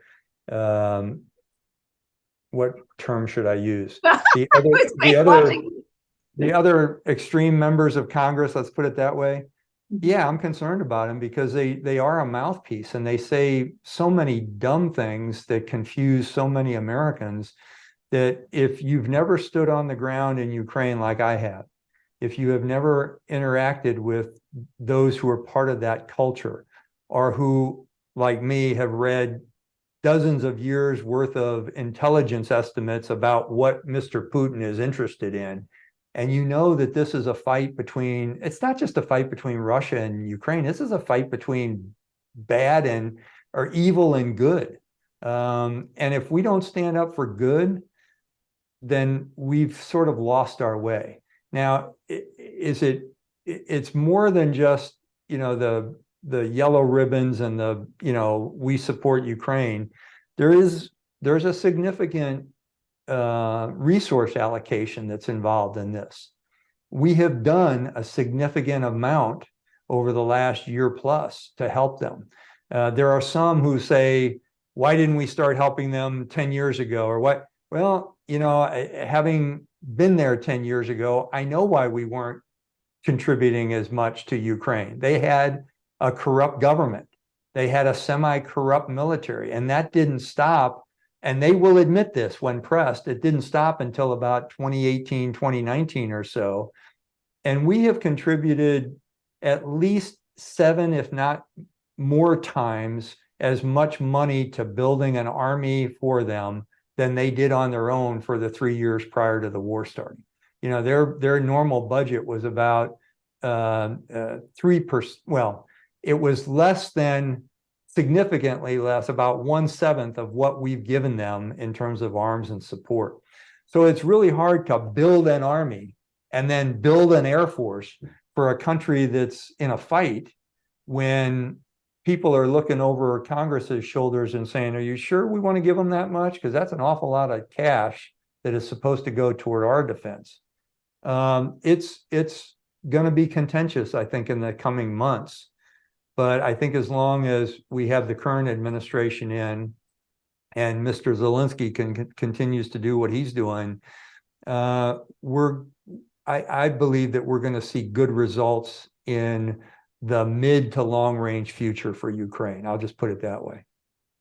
what term should I use? The other extreme members of Congress, let's put it that way. Yeah, I'm concerned about them because they are a mouthpiece and they say so many dumb things that confuse so many Americans, that if you've never stood on the ground in Ukraine like I have, if you have never interacted with those who are part of that culture, or who, like me, have read dozens of years worth of intelligence estimates about what Mr. Putin is interested in, and you know that this is a fight between, it's not just a fight between Russia and Ukraine, this is a fight between bad and, or evil and good. And if we don't stand up for good, then we've sort of lost our way. Now, it's more than just, the yellow ribbons and the, we support Ukraine. There's a significant resource allocation that's involved in this. We have done a significant amount over the last year plus to help them. There are some who say, why didn't we start helping them 10 years ago or what? Well, having been there 10 years ago, I know why we weren't contributing as much to Ukraine. They had a corrupt government. They had a semi-corrupt military, and that didn't stop. And they will admit this when pressed. It didn't stop until about 2018, 2019 or so. And we have contributed at least 7, if not more times, as much money to building an army for them than they did on their own for the 3 years prior to the war starting. Their normal budget was about 3%. Well, it was less than, significantly less, about 1/7 of what we've given them in terms of arms and support. So it's really hard to build an army and then build an air force for a country that's in a fight when people are looking over Congress's shoulders and saying, are you sure we want to give them that much? Because that's an awful lot of cash that is supposed to go toward our defense. It's going to be contentious, I think, in the coming months. But I think as long as we have the current administration in and Mr. Zelensky continues to do what he's doing, I believe that we're going to see good results in the mid to long range future for Ukraine. I'll just put it that way.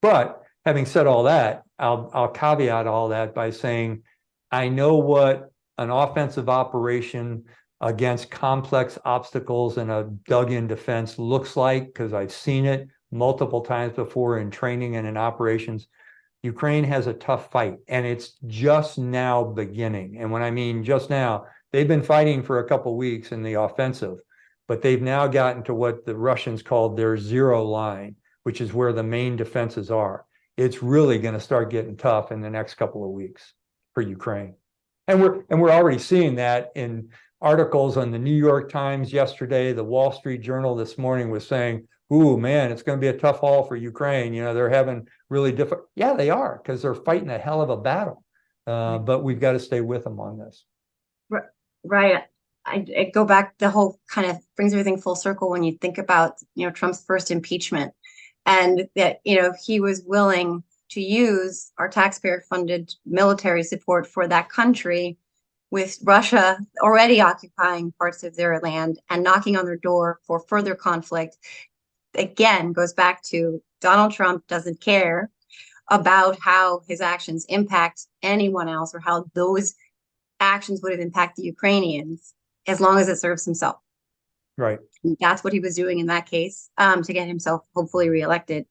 But having said all that, I'll caveat all that by saying, I know what an offensive operation against complex obstacles and a dug-in defense looks like, because I've seen it multiple times before in training and in operations. Ukraine has a tough fight, and it's just now beginning. And when I mean just now, they've been fighting for a couple of weeks in the offensive, but they've now gotten to what the Russians called their zero line, which is where the main defenses are. It's really going to start getting tough in the next couple of weeks for Ukraine. And we're already seeing that in articles on the New York Times yesterday. The Wall Street Journal this morning was saying, ooh, man, it's going to be a tough haul for Ukraine. They're having really difficult. Yeah, they are, because they're fighting a hell of a battle. But we've got to stay with them on this. Right. I go back, the whole kind of brings everything full circle when you think about, Trump's first impeachment, and that, he was willing to use our taxpayer funded military support for that country, with Russia already occupying parts of their land and knocking on their door for further conflict. Again, goes back to Donald Trump doesn't care about how his actions impact anyone else, or how those actions would have impacted the Ukrainians, as long as it serves himself. Right. And that's what he was doing in that case, to get himself hopefully reelected.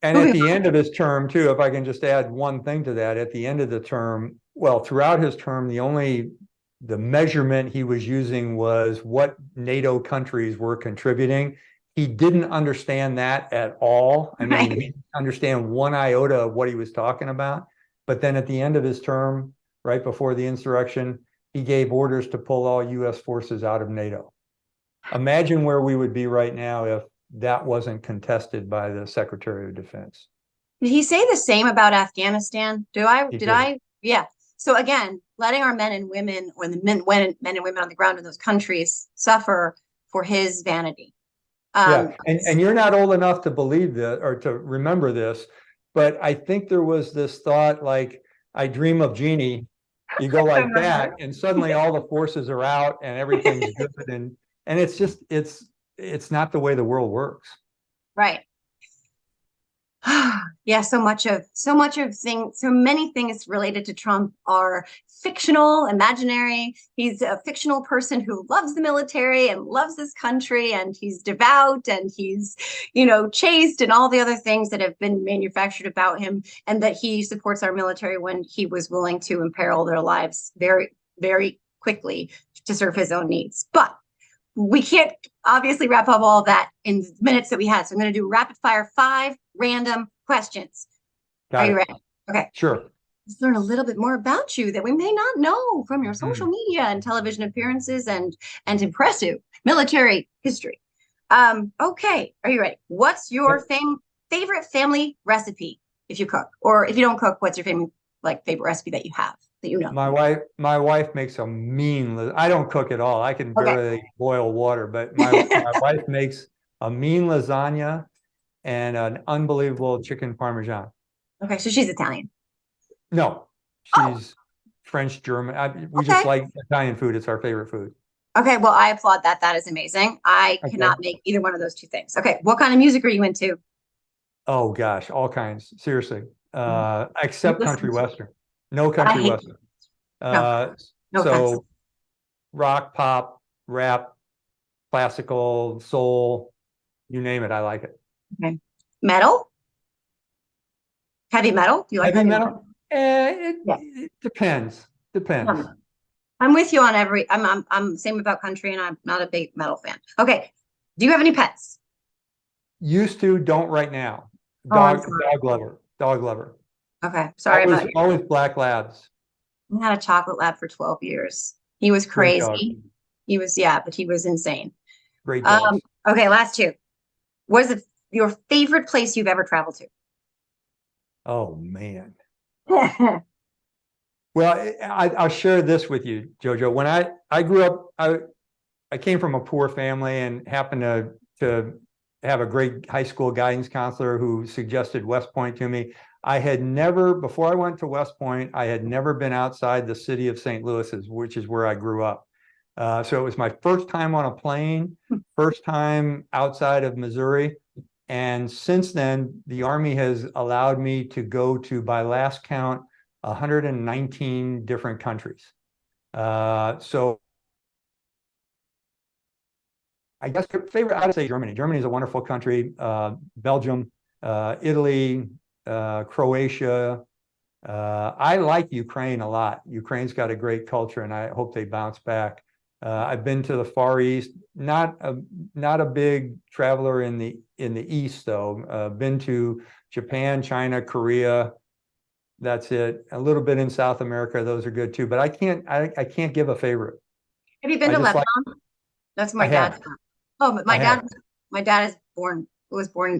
And at the end of his term, too, if I can just add one thing to that, at the end of the term, well, throughout his term, the measurement he was using was what NATO countries were contributing. He didn't understand that at all. I mean, he didn't understand one iota of what he was talking about. But then at the end of his term, right before the insurrection, he gave orders to pull all U.S. forces out of NATO. Imagine where we would be right now if that wasn't contested by the Secretary of Defense. Did he say the same about Afghanistan? He did. Yeah. So again, letting our men and women, or the men and women on the ground in those countries suffer for his vanity. Yeah, and you're not old enough to believe this or to remember this, but I think there was this thought like, I dream of Jeannie. You go like that, and suddenly all the forces are out and everything's good, and it's just it's not the way the world works. Right. Yeah, so many things related to Trump are fictional, imaginary. He's a fictional person who loves the military and loves this country, and he's devout, and he's, chaste, and all the other things that have been manufactured about him, and that he supports our military when he was willing to imperil their lives very, very quickly to serve his own needs. But we can't obviously wrap up all of that in the minutes that we had. So I'm going to do rapid fire 5 random questions. Are you ready? Okay. Sure. Let's learn a little bit more about you that we may not know from your social media and television appearances and impressive military history. Okay. Are you ready? What's your favorite family recipe if you cook? Or if you don't cook, what's your favorite recipe that you have? That you know? My wife makes a mean. I don't cook at all. I can barely boil water, but my wife makes a mean lasagna and an unbelievable chicken parmesan. Okay, so she's Italian. No, she's French, German. We just like Italian food. It's our favorite food. Okay, well, I applaud that. That is amazing. I cannot make either one of those two things. Okay, what kind of music are you into? Oh gosh, all kinds. Seriously, except country western. No country western. No so rock, pop, rap, classical, soul, you name it, I like it. Okay. Metal? Heavy metal? Do you like heavy metal? It depends. I'm with you on I'm same about country, and I'm not a big metal fan. Okay. Do you have any pets? Used to, don't right now. Dog lover. Okay, sorry about you. Always black labs. I had a chocolate lab for 12 years. He was crazy. He was, but he was insane. Great dogs. Okay, last 2. What is your favorite place you've ever traveled to? Oh man. Well, I'll share this with you, JoJo. When I grew up, I came from a poor family and happened to have a great high school guidance counselor who suggested West Point to me. I had never, before I went to West Point, I had never been outside the city of St. Louis, which is where I grew up. So it was my first time on a plane, first time outside of Missouri. And since then, the Army has allowed me to go to, by last count, 119 different countries. So I guess favorite, I'd say Germany. Germany is a wonderful country. Belgium, Italy, Croatia. I like Ukraine a lot. Ukraine's got a great culture, and I hope they bounce back. I've been to the Far East. Not a big traveler in the East though. Been to Japan, China, Korea. That's it. A little bit in South America. Those are good too. But I can't give a favorite. Have you been to Lebanon? That's my dad's. Oh, but my dad was born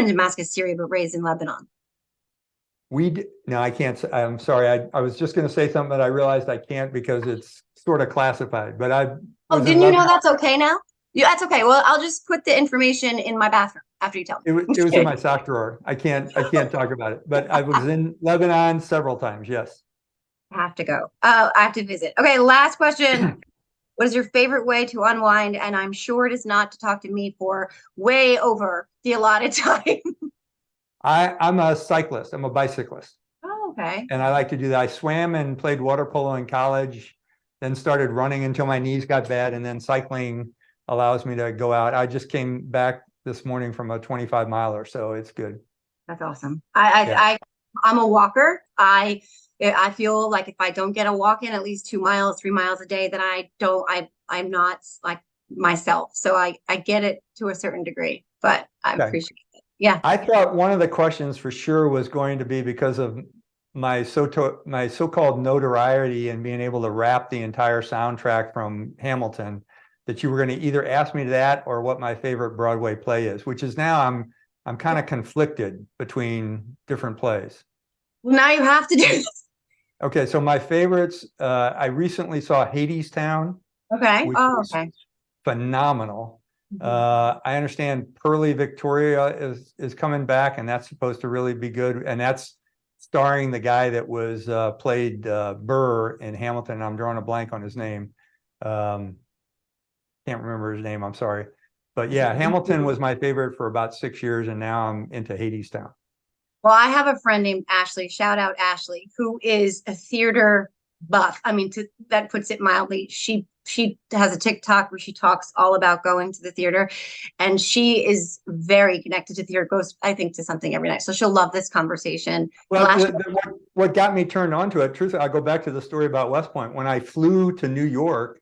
in Damascus, Syria, but raised in Lebanon. No, I can't. I'm sorry. I was just going to say something, but I realized I can't because it's sort of classified. But didn't you know that's okay now? Yeah, that's okay. Well, I'll just put the information in my bathroom after you tell me. It was in my sock drawer. I can't talk about it. But I was in Lebanon several times. Yes. I have to go. I have to visit. Okay, last question. What is your favorite way to unwind? And I'm sure it is not to talk to me for way over the allotted time. I'm a cyclist. I'm a bicyclist. Oh, okay. And I like to do that. I swam and played water polo in college, then started running until my knees got bad, and then cycling allows me to go out. I just came back this morning from a 25 miler, so it's good. That's awesome. I'm a walker. I feel like if I don't get a walk in at least 2 miles, 3 miles a day, then I'm not like myself. So I get it to a certain degree, but I appreciate it. Yeah. I thought one of the questions for sure was going to be because of my so-called notoriety and being able to rap the entire soundtrack from Hamilton. that you were going to either ask me that or what my favorite Broadway play is, which is now I'm kind of conflicted between different plays. Well, now you have to do this. Okay, so my favorites, I recently saw Hadestown, Okay. which Oh, was okay. phenomenal. I understand Pearly Victoria is coming back, and that's supposed to really be good. And that's starring the guy that was played Burr in Hamilton. I'm drawing a blank on his name. Can't remember his name. I'm sorry. But yeah, Hamilton was my favorite for about 6 years, and now I'm into Hadestown. Well, I have a friend named Ashley, shout out Ashley, who is a theater buff. I mean, that puts it mildly. She has a TikTok where she talks all about going to the theater, and she is very connected to theater, goes, I think, to something every night. So she'll love this conversation. Well, what got me turned on to it, truthfully, I'll go back to the story about West Point. When I flew to New York,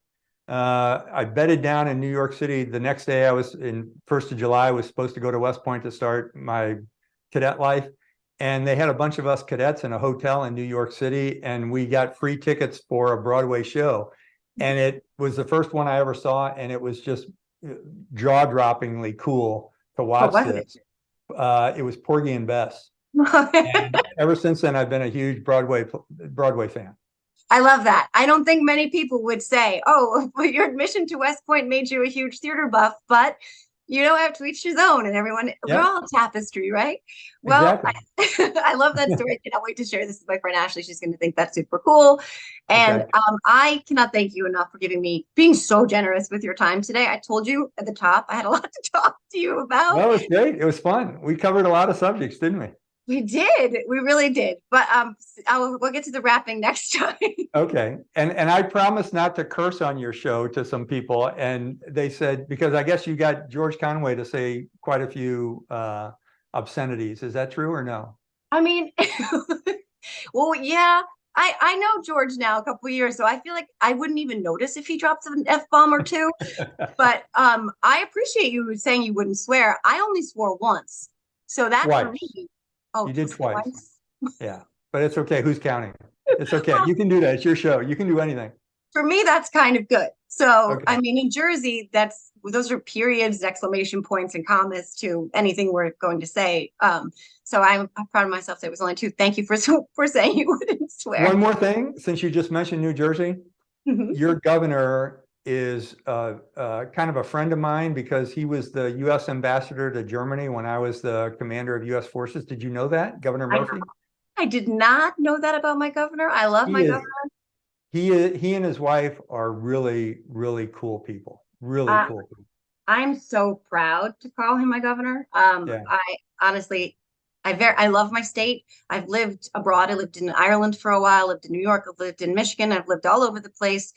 I bedded down in New York City. The next day, I was in 1st of July, I was supposed to go to West Point to start my cadet life. And they had a bunch of us cadets in a hotel in New York City, and we got free tickets for a Broadway show. And it was the first one I ever saw, and it was just jaw-droppingly cool to watch this. It was Porgy and Bess. And ever since then, I've been a huge Broadway fan. I love that. I don't think many people would say, oh, well, your admission to West Point made you a huge theater buff, but you don't have to each his own, and everyone, we're all a tapestry, right? Well, exactly. I love that story. I cannot wait to share this with my friend Ashley. She's going to think that's super cool. And I cannot thank you enough for being so generous with your time today. I told you at the top, I had a lot to talk to you about. Well, it was great. It was fun. We covered a lot of subjects, didn't we? We did. We really did. But we'll get to the wrapping next time. Okay. And I promised not to curse on your show to some people. And they said, because I guess you got George Conway to say quite a few obscenities. Is that true or no? I mean, well, yeah. I know George now a couple of years, so I feel like I wouldn't even notice if he drops an F-bomb or two. But I appreciate you saying you wouldn't swear. I only swore once. So that for me. Oh, you did twice. Yeah, but it's okay. Who's counting? It's okay. You can do that. It's your show. You can do anything. For me, that's kind of good. So, I mean, in Jersey, those are periods, exclamation points, and commas to anything we're going to say. So I'm proud of myself that it was only 2. Thank you for saying you wouldn't swear. One more thing, since you just mentioned New Jersey, your governor is kind of a friend of mine because he was the U.S. ambassador to Germany when I was the commander of U.S. forces. Did you know that, Governor Murphy? I did not know that about my governor. I love my governor. He and his wife are really, really cool people. Really cool people. I'm so proud to call him my governor. I honestly, I love my state. I've lived abroad. I lived in Ireland for a while, lived in New York, I've lived in Michigan, I've lived all over the place.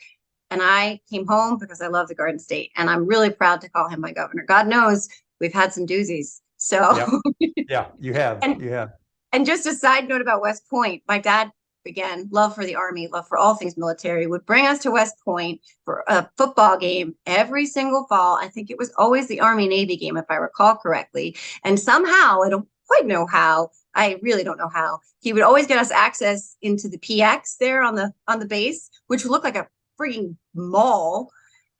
And I came home because I love the Garden State. And I'm really proud to call him my governor. God knows we've had some doozies. So yeah, you have. You have. And just a side note about West Point, my dad, again, love for the Army, love for all things military, would bring us to West Point for a football game every single fall. I think it was always the Army-Navy game, if I recall correctly. And somehow, I don't quite know how, I really don't know how, he would always get us access into the PX there on the base, which would look like a freaking mall.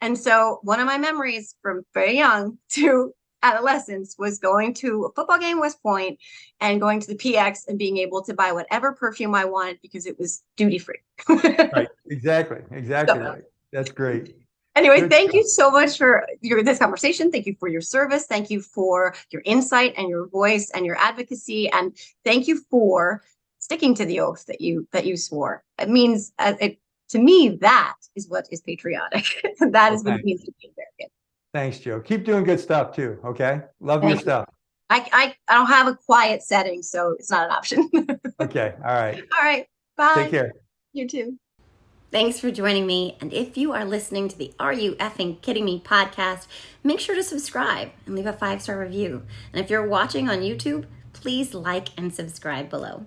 And so one of my memories from very young to adolescence was going to a football game West Point and going to the PX and being able to buy whatever perfume I wanted because it was duty free. Right. Exactly. Right. That's great. Anyway, thank you so much for this conversation. Thank you for your service. Thank you for your insight and your voice and your advocacy. And thank you for sticking to the oath that you swore. It means to me, that is what is patriotic. That is what it means to be American. Thanks, Joe. Keep doing good stuff too. Okay. Love your stuff. I don't have a quiet setting, so it's not an option. Okay. All right. All right. Bye. Take care. You too. Thanks for joining me. And if you are listening to the Are You Effing Kidding Me podcast, make sure to subscribe and leave a 5-star review. And if you're watching on YouTube, please like and subscribe below.